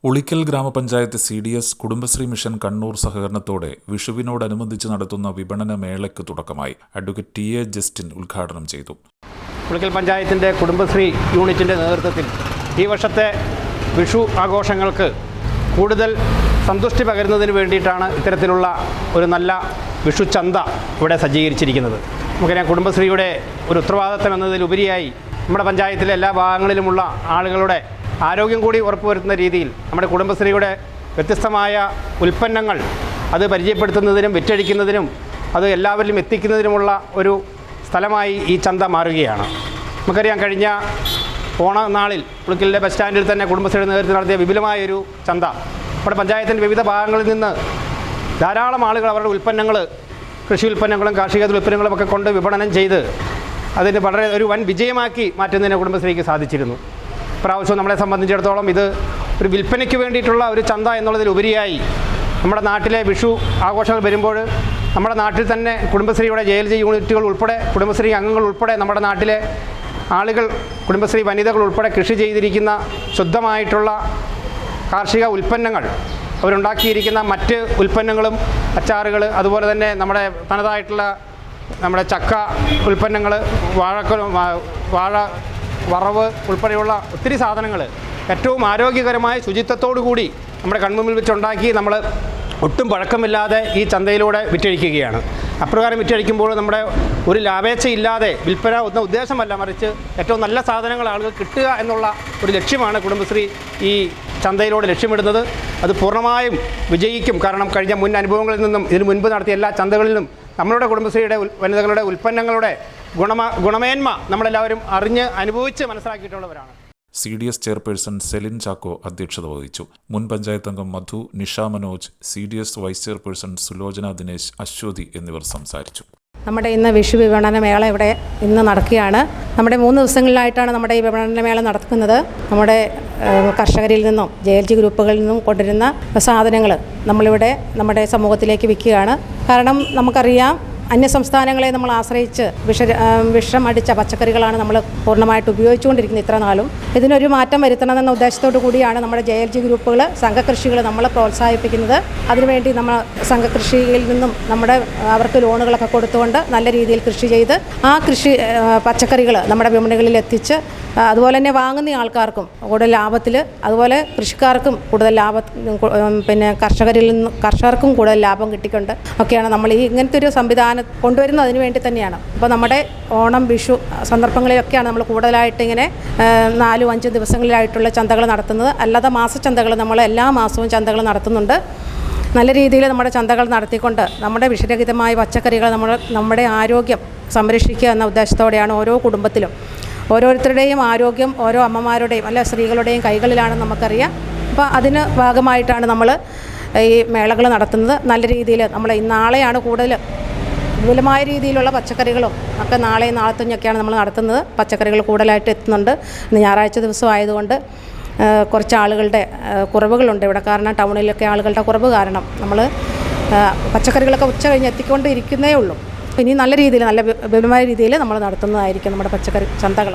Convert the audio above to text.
ഉളിക്കൽ ഗ്രാമപഞ്ചായത്ത് CDS Kudumbashree mission Kannur സഹകരണത്തോടെ വിഷുവിനോടനുബന്ധിച്ച് നടത്തുന്ന വിപണന മേളയ്ക്ക് തുടക്കമായി. അഡ്വക്കേറ്റ് TA ജസ്റ്റിൻ ഉദ്ഘാടനം ചെയ്തു. ഉളിക്കൽ പഞ്ചായത്തിൻ്റെ കുടുംബശ്രീ യൂണിറ്റിൻ്റെ നേതൃത്വത്തിൽ ഈ വർഷത്തെ വിഷു ആഘോഷങ്ങൾക്ക് കൂടുതൽ സന്തുഷ്ടി പകരുന്നതിന് വേണ്ടിയിട്ടാണ് ഇത്തരത്തിലുള്ള ഒരു നല്ല വിഷു ചന്ത ഇവിടെ സജ്ജീകരിച്ചിരിക്കുന്നത്. നമുക്കറിയാം, കുടുംബശ്രീയുടെ ഒരു ഉത്തരവാദിത്തം എന്നതിലുപരിയായി നമ്മുടെ പഞ്ചായത്തിലെ എല്ലാ ഭാഗങ്ങളിലുമുള്ള ആളുകളുടെ ആരോഗ്യം കൂടി ഉറപ്പുവരുത്തുന്ന രീതിയിൽ നമ്മുടെ കുടുംബശ്രീയുടെ വ്യത്യസ്തമായ ഉൽപ്പന്നങ്ങൾ അത് പരിചയപ്പെടുത്തുന്നതിനും വിറ്റഴിക്കുന്നതിനും അത് എല്ലാവരിലും എത്തിക്കുന്നതിനുമുള്ള ഒരു സ്ഥലമായി ഈ ചന്ത മാറുകയാണ്. നമുക്കറിയാം, കഴിഞ്ഞ ഓണനാളിൽ ഉളിക്കലിലെ ബസ് സ്റ്റാൻഡിൽ തന്നെ കുടുംബശ്രീയുടെ നേതൃത്വത്തിൽ നടത്തിയ വിപുലമായൊരു ചന്ത നമ്മുടെ പഞ്ചായത്തിൻ്റെ വിവിധ ഭാഗങ്ങളിൽ നിന്ന് ധാരാളം ആളുകൾ അവരുടെ ഉൽപ്പന്നങ്ങൾ, കൃഷി ഉൽപ്പന്നങ്ങളും കാർഷിക ഉൽപ്പന്നങ്ങളും ഒക്കെ കൊണ്ട് വിപണനം ചെയ്ത് അതിന് വളരെ ഒരു വൻ വിജയമാക്കി മാറ്റുന്നതിന് കുടുംബശ്രീക്ക് സാധിച്ചിരുന്നു. പ്രാവശ്യം നമ്മളെ സംബന്ധിച്ചിടത്തോളം ഇത് ഒരു വിൽപ്പനയ്ക്ക് വേണ്ടിയിട്ടുള്ള ഒരു ചന്ത എന്നുള്ളതിലുപരിയായി നമ്മുടെ നാട്ടിലെ വിഷു ആഘോഷങ്ങൾ വരുമ്പോൾ നമ്മുടെ നാട്ടിൽ തന്നെ കുടുംബശ്രീയുടെ JLG യൂണിറ്റുകൾ ഉൾപ്പെടെ, കുടുംബശ്രീ അംഗങ്ങൾ ഉൾപ്പെടെ, നമ്മുടെ നാട്ടിലെ ആളുകൾ, കുടുംബശ്രീ വനിതകൾ ഉൾപ്പെടെ കൃഷി ചെയ്തിരിക്കുന്ന ശുദ്ധമായിട്ടുള്ള കാർഷിക ഉൽപ്പന്നങ്ങൾ, അവരുണ്ടാക്കിയിരിക്കുന്ന മറ്റ് ഉൽപ്പന്നങ്ങളും, അച്ചാറുകൾ, അതുപോലെ തന്നെ നമ്മുടെ തനതായിട്ടുള്ള നമ്മുടെ ചക്ക ഉൽപ്പന്നങ്ങൾ, വാഴ വറവ് ഉൾപ്പെടെയുള്ള ഒത്തിരി സാധനങ്ങൾ ഏറ്റവും ആരോഗ്യകരമായ ശുചിത്വത്തോടു കൂടി നമ്മുടെ കൺമുമ്പിൽ വെച്ചുണ്ടാക്കി നമ്മൾ ഒട്ടും പഴക്കമില്ലാതെ ഈ ചന്തയിലൂടെ വിറ്റഴിക്കുകയാണ്. അപ്രകാരം വിറ്റഴിക്കുമ്പോൾ നമ്മുടെ ഒരു ലാഭേച്ഛയില്ലാതെ വിൽപ്പന ഒന്ന ഉദ്ദേശമല്ല, മറിച്ച് ഏറ്റവും നല്ല സാധനങ്ങൾ ആളുകൾ കിട്ടുക എന്നുള്ള ഒരു ലക്ഷ്യമാണ് കുടുംബശ്രീ ഈ ചന്തയിലൂടെ ലക്ഷ്യമിടുന്നത്. അത് പൂർണ്ണമായും വിജയിക്കും. കാരണം കഴിഞ്ഞ മുൻ അനുഭവങ്ങളിൽ നിന്നും ഇതിനു മുൻപ് നടത്തിയ എല്ലാ ചന്തകളിലും നമ്മളുടെ കുടുംബശ്രീയുടെ വനിതകളുടെ ഉൽപ്പന്നങ്ങളുടെ ഗുണമേന്മ നമ്മളെല്ലാവരും അറിഞ്ഞ് അനുഭവിച്ച് മനസ്സിലാക്കിയിട്ടുള്ളവരാണ്. CDS ചെയർപേഴ്സൺ സെലിൻ ചാക്കോ അധ്യക്ഷത വഹിച്ചു. മുൻ പഞ്ചായത്ത് അംഗം Madhu, Nisha Manoj, CDS vice chairperson Sulochana Dinesh, Aswathy എന്നിവർ സംസാരിച്ചു. നമ്മുടെ ഇന്ന് വിഷു വിപണന മേള ഇവിടെ ഇന്ന് നടക്കുകയാണ്. നമ്മുടെ 3 ദിവസങ്ങളിലായിട്ടാണ് നമ്മുടെ ഈ വിപണന മേള നടക്കുന്നത്. നമ്മുടെ കർഷകരിൽ നിന്നും JLG ഗ്രൂപ്പുകളിൽ നിന്നും കൊണ്ടുവരുന്ന സാധനങ്ങൾ നമ്മളിവിടെ നമ്മുടെ സമൂഹത്തിലേക്ക് വിൽക്കുകയാണ്. കാരണം നമുക്കറിയാം, അന്യസംസ്ഥാനങ്ങളെ നമ്മൾ ആശ്രയിച്ച് വിഷം അടിച്ച പച്ചക്കറികളാണ് നമ്മൾ പൂർണ്ണമായിട്ട് ഉപയോഗിച്ചുകൊണ്ടിരിക്കുന്നത് ഇത്ര നാളും. ഇതിനൊരു മാറ്റം വരുത്തണമെന്ന ഉദ്ദേശത്തോടു കൂടിയാണ് നമ്മുടെ JLG ഗ്രൂപ്പുകൾ, സംഘകൃഷികൾ നമ്മൾ പ്രോത്സാഹിപ്പിക്കുന്നത്. അതിനുവേണ്ടി നമ്മൾ സംഘകൃഷിയിൽ നിന്നും അവർക്ക് ലോണുകളൊക്കെ കൊടുത്തുകൊണ്ട് നല്ല രീതിയിൽ കൃഷി ചെയ്ത് ആ കൃഷി പച്ചക്കറികൾ നമ്മുടെ വിപണികളിൽ എത്തിച്ച് അതുപോലെ തന്നെ വാങ്ങുന്ന ആൾക്കാർക്കും കൂടുതൽ ലാഭത്തിൽ, അതുപോലെ കൃഷിക്കാർക്കും കൂടുതൽ കർഷകർക്കും കൂടുതൽ ലാഭം കിട്ടിക്കൊണ്ട് ഒക്കെയാണ് നമ്മൾ ഈ ഇങ്ങനത്തെ ഒരു സംവിധാനം കൊണ്ടുവരുന്നത്. അതിനു വേണ്ടി തന്നെയാണ്. അപ്പോൾ നമ്മുടെ ഓണം, വിഷു സന്ദർഭങ്ങളിലൊക്കെയാണ് നമ്മൾ കൂടുതലായിട്ട് ഇങ്ങനെ 4-5 ദിവസങ്ങളിലായിട്ടുള്ള ചന്തകൾ നടത്തുന്നത്. അല്ലാതെ മാസച്ചന്തകൾ നമ്മൾ എല്ലാ മാസവും ചന്തകൾ നടത്തുന്നുണ്ട്. നല്ല രീതിയിൽ നമ്മുടെ ചന്തകൾ നടത്തിക്കൊണ്ട് നമ്മുടെ വിഷരഹിതമായ പച്ചക്കറികൾ നമ്മുടെ ആരോഗ്യം സംരക്ഷിക്കുക എന്ന ഉദ്ദേശത്തോടെയാണ് ഓരോ കുടുംബത്തിലും ഓരോരുത്തരുടെയും ആരോഗ്യം ഓരോ അമ്മമാരുടെയും അല്ല സ്ത്രീകളുടെയും കൈകളിലാണെന്ന് നമുക്കറിയാം. അപ്പോൾ അതിന് ഭാഗമായിട്ടാണ് നമ്മൾ ഈ മേളകൾ നടത്തുന്നത്. നല്ല രീതിയിൽ നമ്മൾ നാളെയാണ് കൂടുതൽ വിപുലമായ രീതിയിലുള്ള പച്ചക്കറികളും ഒക്കെ നാളെയും നാളെത്തഞ്ഞൊക്കെയാണ് നമ്മൾ നടത്തുന്നത്. പച്ചക്കറികൾ കൂടുതലായിട്ട് എത്തുന്നുണ്ട്. ഇന്ന് ഞായറാഴ്ച ദിവസം ആയതുകൊണ്ട് കുറച്ച് ആളുകളുടെ കുറവുകളുണ്ട് ഇവിടെ. കാരണം ടൗണിലൊക്കെ ആളുകളുടെ കുറവ് കാരണം നമ്മൾ പച്ചക്കറികളൊക്കെ ഉച്ച കഴിഞ്ഞ് എത്തിക്കൊണ്ടിരിക്കുന്നേ ഉള്ളൂ. ഇനി നല്ല രീതിയിൽ, നല്ല വിപുലമായ രീതിയിൽ നമ്മൾ നടത്തുന്നതായിരിക്കും നമ്മുടെ പച്ചക്കറി ചന്തകൾ.